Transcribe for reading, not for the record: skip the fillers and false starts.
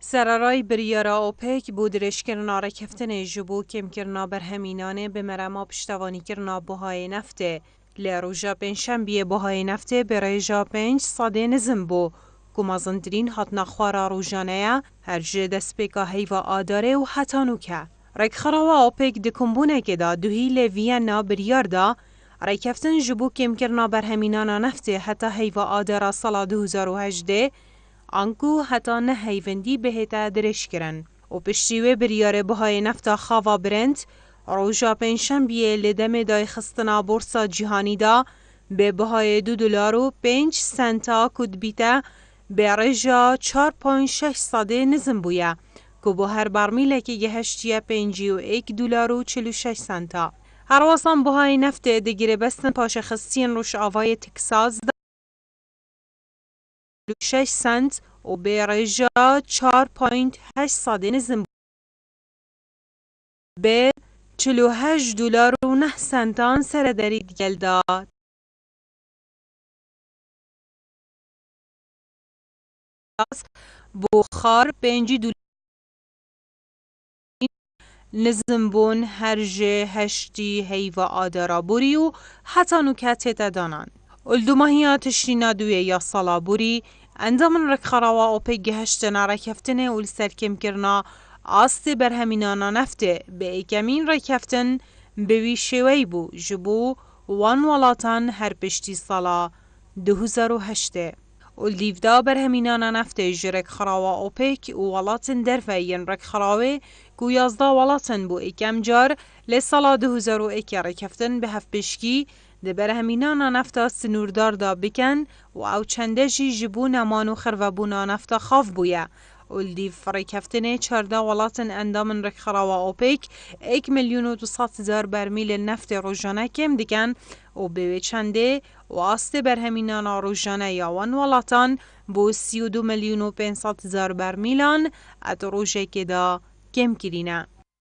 سرارای بریارا اوپک بو درشکرنا رکفتن جبو کم کرنا برهمینانه به مرما پشتوانی کرنا بهای نفته لروجا پنجشنبه بهای نفته برایجا 5 ساده نزم بو گمازندرین هاتنا خوارا روجانه هرجه دست پیکا هیوا آداره و حتانو که رک خراوا اوپک دکمبونه که دا دوهی لویانا بریار دا رکفتن جبو کم کرنا برهمینانا نفته حتی هیوا آداره سال 2018 آنکو حتی نه هیوندی بهتا درش کرن و پشتیوه بریاره بهای نفتا خواوا برند روژا پنجشنبه لدم دای خستنا بورسا جهانی دا به بهای $2.05 کد بیتا به رجا 4.6 ساده نزم بویا که با هر برمیله که گهشتیه $51.46 هر واسم بهای نفت دگیره بستن پاش خستین روش آوای تکساز 6 سنت و به رجا 4.8 ساده نزم به $48.09 سر دارید گل داد. بخار $5 نزم بون هرجه هشتی هیوا آدارا بوری و حتی نکته دادانان. الدوماهیا تشرینا دوی یا سالا بوری اندامن رک خراوا اوپک گهشتنا رکفتنه و لسرکم کرنا آستی برهمینانا نفته به ایکمین رکفتن بوی شوی بو جبو وان ولاتان هر پشتی سالا 2008 والديفدا برهمینانا نفته جرک خراوا اوپک و ولاتن درفاین رک خراوه گو 11 ولاتن بو ایکم جار لسالا 2001 رکفتن به هف پشکی ده برهمینانا نفتا سنوردار دا بکن و او چنده جی جبو نمان و خروابونا نفتا خاف بویا والديف رکفتنه 14 ولاتن اندامن رک خراوا اوپک 1,200,000 برمیل نفت روزانه کم دکن و به چنده و آست برهمینانا روزانه یاوان ولاتان بو 32,500,000 برمیلان ات روزه که دا کم کرینه.